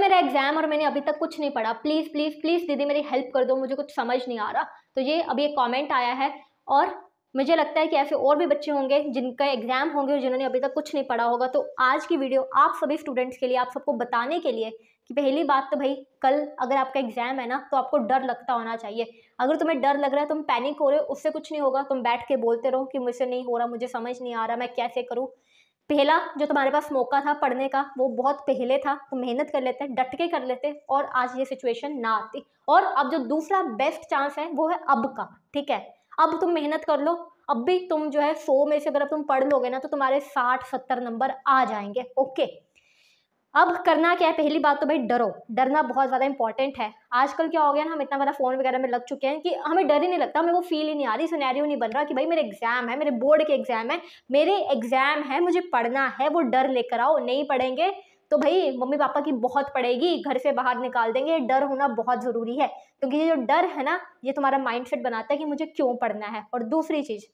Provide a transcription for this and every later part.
मेरा एग्जाम और मैंने अभी तक कुछ नहीं पढ़ा, प्लीज़ प्लीज़ प्लीज़ दीदी मेरी हेल्प कर दो, मुझे कुछ समझ नहीं आ रहा। तो ये अभी एक कमेंट आया है और मुझे लगता है कि ऐसे और भी बच्चे होंगे जिनका एग्जाम होंगे और जिन्होंने अभी तक कुछ नहीं पढ़ा होगा। तो आज की वीडियो आप सभी स्टूडेंट्स के लिए, आप सबको बताने के लिए कि पहली बात तो भाई, कल अगर आपका एग्जाम है ना तो आपको डर लगता होना चाहिए। अगर तुम्हें डर लग रहा है, तुम पैनिक हो रहे हो, उससे कुछ नहीं होगा। तुम बैठ के बोलते रहो कि मुझसे नहीं हो रहा, मुझे समझ नहीं आ रहा, मैं कैसे करूँ। पहला जो तुम्हारे पास मौका था पढ़ने का वो बहुत पहले था, तुम मेहनत कर लेते, डट के कर लेते और आज ये सिचुएशन ना आती। और अब जो दूसरा बेस्ट चांस है वो है अब का। ठीक है, अब तुम मेहनत कर लो। अब भी तुम जो है 100 में से अगर तुम पढ़ लोगे ना तो तुम्हारे 60-70 नंबर आ जाएंगे। ओके, अब करना क्या है? पहली बात तो भाई डरो, डरना बहुत ज़्यादा इंपॉर्टेंट है। आजकल क्या हो गया ना, हम इतना ज़्यादा फ़ोन वगैरह में लग चुके हैं कि हमें डर ही नहीं लगता, हमें वो फील ही नहीं आ रही, सिनेरियो नहीं बन रहा कि भाई मेरे एग्जाम है, मेरे बोर्ड के एग्जाम है, मेरे एग्जाम है, मुझे पढ़ना है। वो डर लेकर आओ। नहीं पढ़ेंगे तो भाई मम्मी पापा की बहुत पड़ेगी, घर से बाहर निकाल देंगे। डर होना बहुत ज़रूरी है, क्योंकि ये जो डर है ना, ये तुम्हारा माइंडसेट बनाता है कि मुझे क्यों पढ़ना है। और दूसरी चीज़,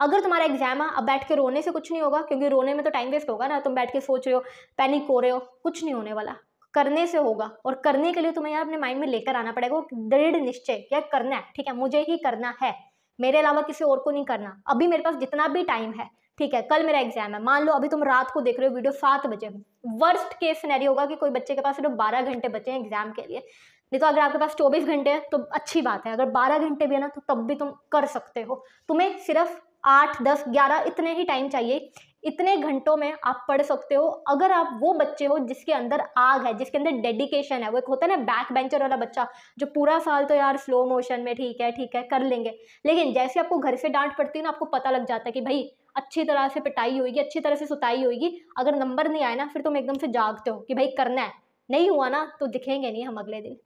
अगर तुम्हारा एग्जाम है, अब बैठ के रोने से कुछ नहीं होगा, क्योंकि रोने में तो टाइम वेस्ट होगा ना। तुम बैठ के सोच रहे हो, पैनिक हो रहे हो, कुछ नहीं होने वाला। करने से होगा, और करने के लिए तुम्हें यार अपने माइंड में लेकर आना पड़ेगा वो दृढ़ निश्चय, क्या करना है। ठीक है, मुझे ही करना है, मेरे अलावा किसी और को नहीं करना। अभी मेरे पास जितना भी टाइम है, ठीक है, कल मेरा एग्जाम है, मान लो अभी तुम रात को देख रहे हो वीडियो 7 बजे, वर्स्ट केस सिनेरियो होगा कि कोई बच्चे के पास सिर्फ 12 घंटे बचे हैं एग्जाम के लिए। नहीं तो अगर आपके पास 24 घंटे है तो अच्छी बात है, अगर 12 घंटे भी है ना तो तब भी तुम कर सकते हो। तुम्हें सिर्फ 8, 10, 11 इतने ही टाइम चाहिए, इतने घंटों में आप पढ़ सकते हो। अगर आप वो बच्चे हो जिसके अंदर आग है, जिसके अंदर डेडिकेशन है, वो एक होता है ना बैक बेंचर वाला बच्चा जो पूरा साल तो यार स्लो मोशन में ठीक है कर लेंगे, लेकिन जैसे आपको घर से डांट पड़ती है ना, आपको पता लग जाता है कि भाई अच्छी तरह से पिटाई होगी, अच्छी तरह से सुताई होगी, अगर नंबर नहीं आए ना फिर तुम एकदम से जागते हो कि भाई करना है। नहीं हुआ ना तो दिखेंगे नहीं हम अगले दिन।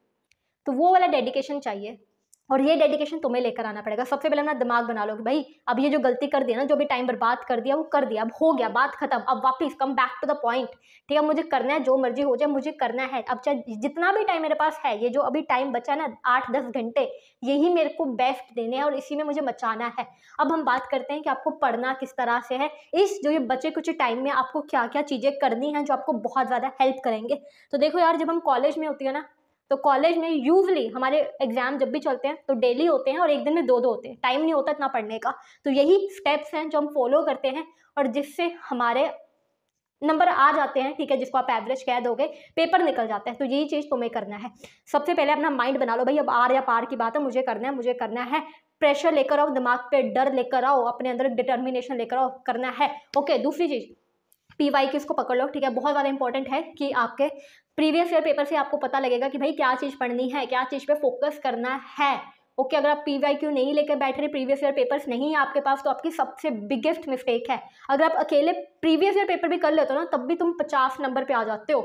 तो वो वाला डेडिकेशन चाहिए, और ये डेडिकेशन तुम्हें लेकर आना पड़ेगा। सबसे पहले अपना दिमाग बना लो कि भाई अब ये जो गलती कर दिया ना, जो भी टाइम बर्बाद कर दिया वो कर दिया, अब हो गया, बात खत्म, अब वापस come back to the point. ठीक है, मुझे करना है, जो मर्जी हो जाए मुझे करना है। अब चाहे जितना भी टाइम मेरे पास है, ये जो अभी टाइम बचा है ना 8-10 घंटे, यही मेरे को बेस्ट देने हैं और इसी में मुझे मचाना है। अब हम बात करते हैं कि आपको पढ़ना किस तरह से है। इस जो ये बचे कुछ टाइम में आपको क्या क्या चीज़ें करनी है जो आपको बहुत ज़्यादा हेल्प करेंगे। तो देखो यार, जब हम कॉलेज में होती है ना, तो कॉलेज में यूजली हमारे एग्जाम जब भी चलते हैं तो डेली होते हैं और एक दिन में 2-2 होते हैं, टाइम नहीं होता इतना पढ़ने का। तो यही स्टेप्स हैं जो हम फॉलो करते हैं और जिससे हमारे नंबर आ जाते हैं। ठीक है, जिसको आप एवरेज कह दोगे, पेपर निकल जाता है। तो यही चीज़ तुम्हें करना है। सबसे पहले अपना माइंड बना लो भाई, अब आर या पार की बात है, मुझे करना है, मुझे करना है। प्रेशर लेकर आओ दिमाग पे, डर लेकर आओ, अपने अंदर डिटर्मिनेशन लेकर आओ, करना है। ओके, दूसरी चीज़, पीवाई की इसको पकड़ लो। ठीक है, बहुत ज़्यादा इंपॉर्टेंट है कि आपके प्रीवियस ईयर पेपर से आपको पता लगेगा कि भाई क्या चीज़ पढ़नी है, क्या चीज़ पे फोकस करना है। ओके, अगर आप पीवाईक्यू नहीं लेकर बैठ रहे, प्रीवियस ईयर पेपर्स नहीं है आपके पास, तो आपकी सबसे बिगेस्ट मिस्टेक है। अगर आप अकेले प्रीवियस ईयर पेपर भी कर लेते हो ना, तब भी तुम 50 नंबर पे आ जाते हो।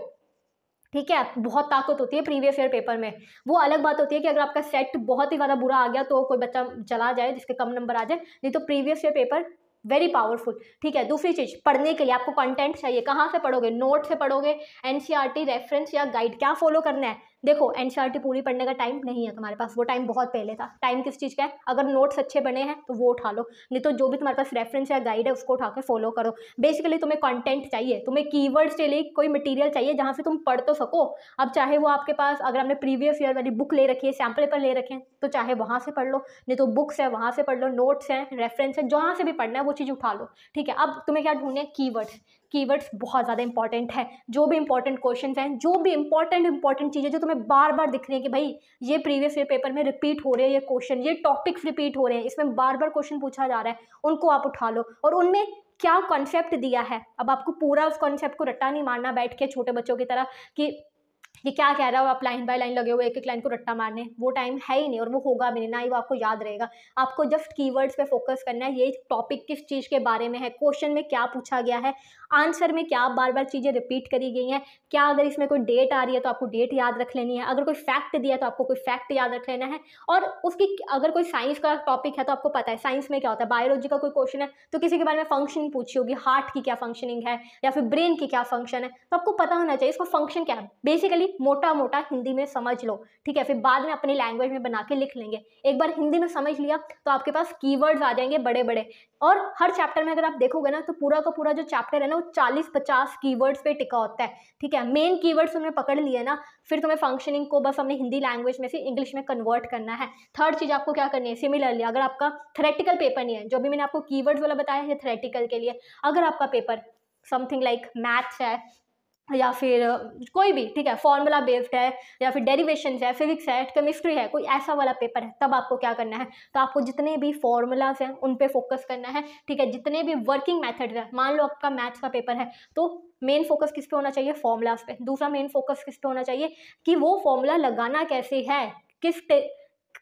ठीक है, बहुत ताकत होती है प्रीवियस ईयर पेपर में। वो अलग बात होती है कि अगर आपका सेट बहुत ही ज़्यादा बुरा आ गया तो कोई बच्चा चला जाए जिसके कम नंबर आ जाए, नहीं तो previous year paper very powerful. ठीक है, दूसरी चीज़, पढ़ने के लिए आपको कंटेंट चाहिए। कहाँ से पढ़ोगे? नोट से पढ़ोगे, एनसीईआरटी रेफरेंस या गाइड? क्या फॉलो करना है? देखो, एनसीईआरटी पूरी पढ़ने का टाइम नहीं है तुम्हारे पास, वो टाइम बहुत पहले था। टाइम किस चीज़ का है? अगर नोट्स अच्छे बने हैं तो वो उठा लो, नहीं तो जो भी तुम्हारे पास रेफरेंस या गाइड है उसको उठा के फॉलो करो। बेसिकली तुम्हें कंटेंट चाहिए, तुम्हें कीवर्ड्स के लिए कोई मटेरियल चाहिए जहाँ से तुम पढ़ तो सको। अब चाहे वो आपके पास, अगर आपने प्रीवियस ईयर वाली बुक ले रखी है, सैम्पल पेपर ले रखे हैं, तो चाहे वहाँ से पढ़ लो, नहीं तो बुक्स है वहाँ से पढ़ लो, नोट्स हैं, रेफरेंस है, जहाँ से भी पढ़ना है वो चीज़ उठा लो। ठीक है, अब तुम्हें क्या ढूंढना है? कीवर्ड्स। कीवर्ड्स बहुत ज़्यादा इंपॉर्टेंट है। जो भी इंपॉर्टेंट क्वेश्चंस हैं, जो भी इंपॉर्टेंट चीज़ें जो तुम्हें बार बार दिख रही है कि भाई ये प्रीवियस ईयर पेपर में रिपीट हो रहे हैं, ये क्वेश्चन, ये टॉपिक्स रिपीट हो रहे हैं, इसमें बार बार क्वेश्चन पूछा जा रहा है, उनको आप उठा लो। और उनमें क्या कॉन्सेप्ट दिया है, अब आपको पूरा उस कॉन्सेप्ट को रट्टा नहीं मारना बैठ के छोटे बच्चों की तरह कि ये क्या कह रहा हो, आप लाइन बाय लाइन लगे हुए एक एक लाइन को रट्टा मारने। वो टाइम है ही नहीं और वो होगा भी नहीं, ना ही वो आपको याद रहेगा। आपको जस्ट कीवर्ड्स पे फोकस करना है। ये टॉपिक किस चीज़ के बारे में है, क्वेश्चन में क्या पूछा गया है, आंसर में क्या बार बार चीज़ें रिपीट करी गई हैं, क्या अगर इसमें कोई डेट आ रही है तो आपको डेट याद रख लेनी है, अगर कोई फैक्ट दिया है तो आपको कोई फैक्ट याद रख लेना है। और उसकी अगर कोई साइंस का टॉपिक है तो आपको पता है साइंस में क्या होता है। बायोलॉजी का कोई क्वेश्चन है तो किसी के बारे में फंक्शन पूछी होगी, हार्ट की क्या फंक्शनिंग है या फिर ब्रेन की क्या फंक्शन है, तो आपको पता होना चाहिए इसका फंक्शन क्या है। बेसिकली बेसिकली मोटा मोटा हिंदी में समझ लो, ठीक है, फिर बाद में अपनी लैंग्वेज में बना के लिख लेंगे। एक बार हिंदी में समझ लिया तो आपके पास कीवर्ड्स आ जाएंगे बड़े बड़े, और हर चैप्टर में अगर आप देखोगे ना तो पूरा का पूरा जो चैप्टर है ना वो 40-50 कीवर्ड्स पे टिका होता है, ठीक है। मेन कीवर्ड्स तुमने पकड़ लिए ना, फिर तुम्हें फंक्शनिंग को बस हमने हिंदी लैंग्वेज में से इंग्लिश में कन्वर्ट करना है। थर्ड चीज़ आपको क्या करनी है, सिमिलरली अगर आपका थ्योरेटिकल पेपर नहीं है, जो भी मैंने आपको कीवर्ड्स वाला बताया है थ्योरेटिकल के लिए, अगर आपका पेपर समथिंग लाइक मैथ्स है या फिर कोई भी, ठीक है, फॉर्मूला बेस्ड है या फिर डेरिवेशन है, फिजिक्स है, केमिस्ट्री है, कोई ऐसा वाला पेपर है, तब आपको क्या करना है, तो आपको जितने भी फॉर्मूलाज हैं उन पे फोकस करना है, ठीक है। जितने भी वर्किंग मेथड्स है, मान लो आपका मैथ्स का पेपर है तो मेन फोकस किस पे होना चाहिए, फॉर्मूलाज पे। दूसरा मेन फोकस किस पे होना चाहिए कि वो फॉर्मूला लगाना कैसे है,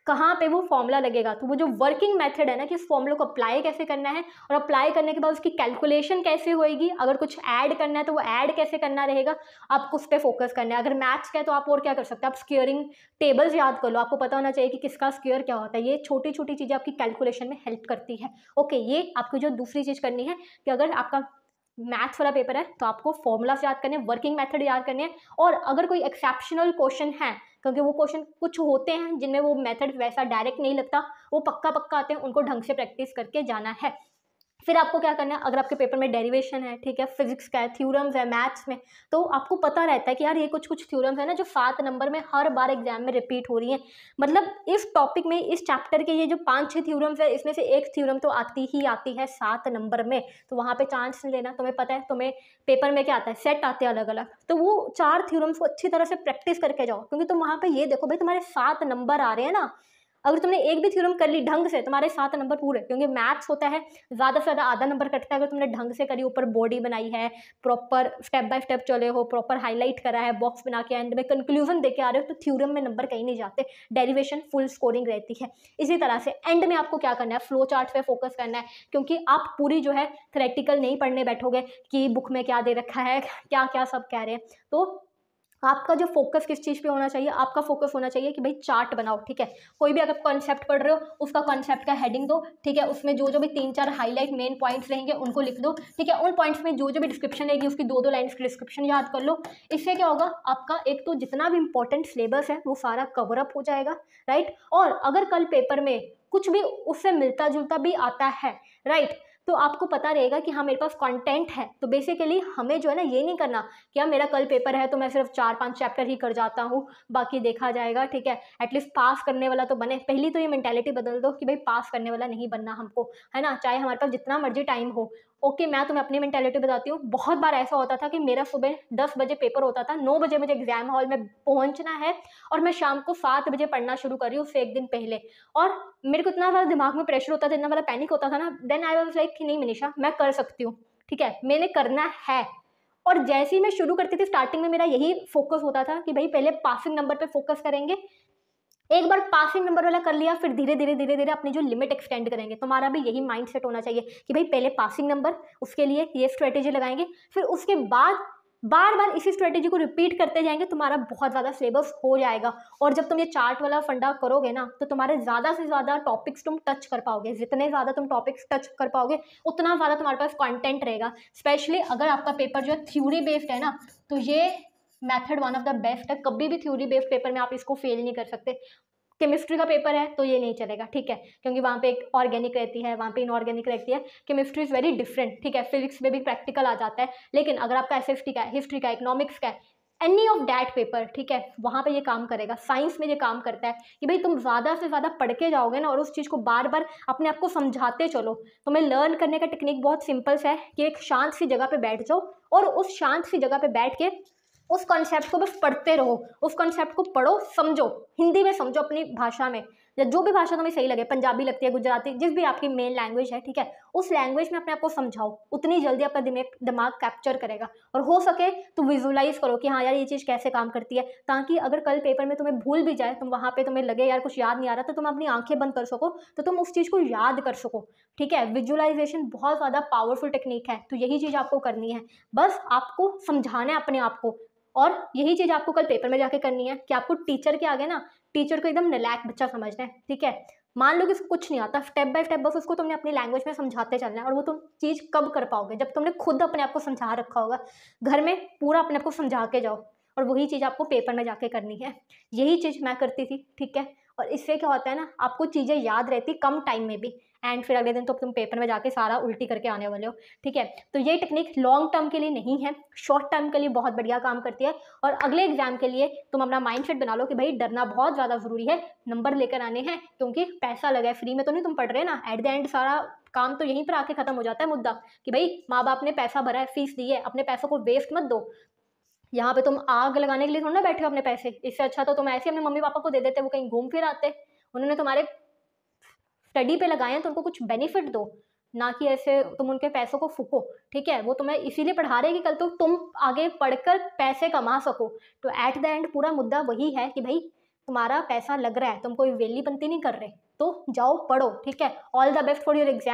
कहाँ पे वो फॉर्मूला लगेगा, तो वो जो वर्किंग मेथड है ना कि उस फॉर्मूला को अप्लाई कैसे करना है, और अप्लाई करने के बाद उसकी कैलकुलेशन कैसे होएगी, अगर कुछ ऐड करना है तो वो ऐड कैसे करना रहेगा, आपको उस पर फोकस करना है। अगर मैथ्स का है तो आप और क्या कर सकते हैं, आप स्क्वेयरिंग टेबल्स याद कर लो, आपको पता होना चाहिए कि किसका स्क्वेयर क्या होता है। ये छोटी छोटी चीज़ें आपकी कैलकुलेशन में हेल्प करती है। ओके, ये आपको जो दूसरी चीज़ करनी है कि अगर आपका मैथ्स वाला पेपर है तो आपको फॉर्मूलास याद करने हैं, वर्किंग मेथड याद करने हैं, और अगर कोई एक्सेप्शनल क्वेश्चन है, क्योंकि वो क्वेश्चन कुछ होते हैं जिनमें वो मेथड वैसा डायरेक्ट नहीं लगता, वो पक्का पक्का आते हैं, उनको ढंग से प्रैक्टिस करके जाना है। फिर आपको क्या करना है, अगर आपके पेपर में डेरिवेशन है, ठीक है, फिजिक्स का है, थ्योरम्स है मैथ्स में, तो आपको पता रहता है कि यार ये कुछ कुछ थ्योरम्स है ना जो 7 नंबर में हर बार एग्जाम में रिपीट हो रही हैं। मतलब इस टॉपिक में, इस चैप्टर के ये जो 5-6 थ्योरम्स है, इसमें से एक थ्योरम तो आती ही आती है 7 नंबर में, तो वहाँ पे चांस नहीं लेना। तुम्हें पता है तुम्हें पेपर में क्या आता है, सेट आते हैं अलग अलग, तो वो 4 थ्योरम्स को अच्छी तरह से प्रैक्टिस करके जाओ, क्योंकि तुम वहाँ पे ये देखो भाई तुम्हारे 7 नंबर आ रहे हैं ना, अगर तुमने एक भी थ्योरम कर ली ढंग से, तुम्हारे 7 नंबर पूरे, क्योंकि मैथ्स होता है ज़्यादा से ज़्यादा आधा नंबर कटता है अगर तुमने ढंग से करी, ऊपर बॉडी बनाई है, प्रॉपर स्टेप बाय स्टेप चले हो, प्रॉपर हाईलाइट करा है, बॉक्स बना के एंड में कंक्लूजन दे के आ रहे हो, तो थ्योरम में नंबर कहीं नहीं जाते, डेरिवेशन फुल स्कोरिंग रहती है। इसी तरह से एंड में आपको क्या करना है, फ्लो चार्ट पे फोकस करना है, क्योंकि आप पूरी जो है थ्योरेटिकल नहीं पढ़ने बैठोगे कि बुक में क्या दे रखा है, क्या क्या सब कह रहे हैं। तो आपका जो फोकस किस चीज़ पे होना चाहिए, आपका फोकस होना चाहिए कि भाई चार्ट बनाओ, ठीक है। कोई भी अगर कॉन्सेप्ट पढ़ रहे हो उसका कॉन्सेप्ट का हेडिंग दो, ठीक है, उसमें जो जो भी 3-4 हाईलाइट मेन पॉइंट्स रहेंगे उनको लिख दो, ठीक है। उन पॉइंट्स में जो जो भी डिस्क्रिप्शन रहेगी उसकी 2-2 लाइन्स की डिस्क्रिप्शन याद कर लो। इससे क्या होगा, आपका एक तो जितना भी इंपॉर्टेंट सिलेबस है वो सारा कवर अप हो जाएगा, राइट। और अगर कल पेपर में कुछ भी उससे मिलता जुलता भी आता है, राइट, तो आपको पता रहेगा कि हाँ मेरे पास कंटेंट है। तो बेसिकली हमें जो है ना ये नहीं करना कि यार मेरा कल पेपर है तो मैं सिर्फ 4-5 चैप्टर ही कर जाता हूँ, बाकी देखा जाएगा, ठीक है, एटलीस्ट पास करने वाला तो बने। पहली तो ये मेंटालिटी बदल दो कि भाई पास करने वाला नहीं बनना हमको, है ना, चाहे हमारे पास जितना मर्जी टाइम हो। ओके, मैं तुम्हें अपनी मेंटालिटी बताती हूँ। बहुत बार ऐसा होता था कि मेरा सुबह 10 बजे पेपर होता था, 9 बजे मुझे एग्जाम हॉल में पहुँचना है, और मैं शाम को 7 बजे पढ़ना शुरू कर रही हूँ उससे एक दिन पहले, और मेरे को इतना ज़्यादा दिमाग में प्रेशर होता था, इतना ज़्यादा पैनिक होता था ना, देन आई वाज लाइक कि नहीं मनीषा मैं कर सकती हूँ, ठीक है, मैंने करना है। और जैसे ही मैं शुरू करती थी स्टार्टिंग में मेरा यही फोकस होता था कि भाई पहले पासिंग नंबर पे फोकस करेंगे, एक बार पासिंग नंबर वाला कर लिया फिर धीरे धीरे धीरे धीरे अपनी जो लिमिट एक्सटेंड करेंगे। तुम्हारा भी यही माइंडसेट होना चाहिए कि भाई पहले पासिंग नंबर, उसके लिए ये स्ट्रेटेजी लगाएंगे, फिर उसके बाद बार बार इसी स्ट्रेटेजी को रिपीट करते जाएंगे, तुम्हारा बहुत ज़्यादा सिलेबस हो जाएगा। और जब तुम ये चार्ट वाला फंडा करोगे ना तो तुम्हारे ज़्यादा से ज़्यादा टॉपिक्स तुम टच कर पाओगे, जितने ज़्यादा तुम टॉपिक्स टच कर पाओगे उतना ज़्यादा तुम्हारे पास कंटेंट रहेगा। स्पेशली अगर आपका पेपर जो है थ्योरी बेस्ड है ना, तो ये method one of the best है। कभी भी थ्योरी बेस्ड पेपर में आप इसको फेल नहीं कर सकते। केमिस्ट्री का पेपर है तो ये नहीं चलेगा, ठीक है, क्योंकि वहाँ पे एक ऑर्गेनिक रहती है, वहाँ पे इनऑर्गेनिक रहती है। केमिस्ट्री इज़ वेरी डिफरेंट, ठीक है, फिजिक्स में भी प्रैक्टिकल आ जाता है। लेकिन अगर आपका एसएसटी का है, हिस्ट्री का, इकोनॉमिक्स का है, एनी ऑफ डैट पेपर, ठीक है, वहाँ पे ये काम करेगा। साइंस में ये काम करता है कि भाई तुम ज़्यादा से ज़्यादा पढ़ के जाओगे ना और उस चीज़ को बार बार अपने आप को समझाते चलो। तुम्हें लर्न करने का टेक्निक बहुत सिंपल सा है कि एक शांत सी जगह पे बैठ जाओ और उस शांत सी जगह पे बैठ के उस कॉन्सेप्ट को बस पढ़ते रहो, उस कॉन्सेप्ट को पढ़ो, समझो, हिंदी में समझो, अपनी भाषा में, या जो भी भाषा तुम्हें सही लगे, पंजाबी लगती है, गुजराती, जिस भी आपकी मेन लैंग्वेज है, ठीक है, उस लैंग्वेज में अपने आप को समझाओ। उतनी जल्दी आपका दिमाग कैप्चर करेगा। और हो सके तो विजुलाइज करो कि हाँ यार ये चीज़ कैसे काम करती है, ताकि अगर कल पेपर में तुम्हें भूल भी जाए, तुम वहाँ पे तुम्हें लगे यार कुछ याद नहीं आ रहा, तो तुम अपनी आंखें बंद कर सको, तो तुम उस चीज़ को याद कर सको, ठीक है। विजुअलाइजेशन बहुत ज़्यादा पावरफुल टेक्निक है, तो यही चीज़ आपको करनी है। बस आपको समझाना है अपने आप को, और यही चीज़ आपको कल पेपर में जाके करनी है कि आपको टीचर के आगे ना, टीचर को एकदम नालायक बच्चा समझना है, ठीक है। मान लो कि उसको कुछ नहीं आता, स्टेप बाय स्टेप बस उसको तुमने अपनी लैंग्वेज में समझाते चलना है। और वो तुम चीज़ कब कर पाओगे, जब तुमने खुद अपने आप को समझा रखा होगा। घर में पूरा अपने आप को समझा के जाओ, और वही चीज़ आपको पेपर में जाके करनी है। यही चीज़ मैं करती थी, ठीक है। और इससे क्या होता है ना, आपको चीज़ें याद रहती कम टाइम में भी, एंड फिर अगले दिन तो तुम पेपर में जाके सारा उल्टी करके आने वाले हो, ठीक है। तो ये टेक्निक लॉन्ग टर्म के लिए नहीं है, शॉर्ट टर्म के लिए बहुत बढ़िया काम करती है। और अगले एग्जाम के लिए तुम अपना माइंड सेट बना लो कि भाई डरना बहुत ज़्यादा ज़रूरी है, नंबर लेकर आने हैं, क्योंकि पैसा लगा है, फ्री में तो नहीं तुम पढ़ रहे ना। एट द एंड सारा काम तो यहीं पर आके खत्म हो जाता है मुद्दा, कि भाई माँ बाप ने पैसा भरा है, फीस दी है, अपने पैसों को वेस्ट मत दो। यहाँ पे तुम आग लगाने के लिए थोड़ा ना बैठे हो अपने पैसे, इससे अच्छा तो तुम ऐसे अपने मम्मी पापा को दे देते, वो कहीं घूम फिर आते। उन्होंने तुम्हारे स्टडी पे लगाए हैं तो उनको कुछ बेनिफिट दो, ना कि ऐसे तुम उनके पैसों को फूको, ठीक है। वो तुम्हें इसीलिए पढ़ा रहे हैं कि कल तो तुम आगे पढ़कर पैसे कमा सको। तो एट द एंड पूरा मुद्दा वही है कि भाई तुम्हारा पैसा लग रहा है, तुम कोई वेली बनती नहीं कर रहे, तो जाओ पढ़ो, ठीक है। All the best for your exam.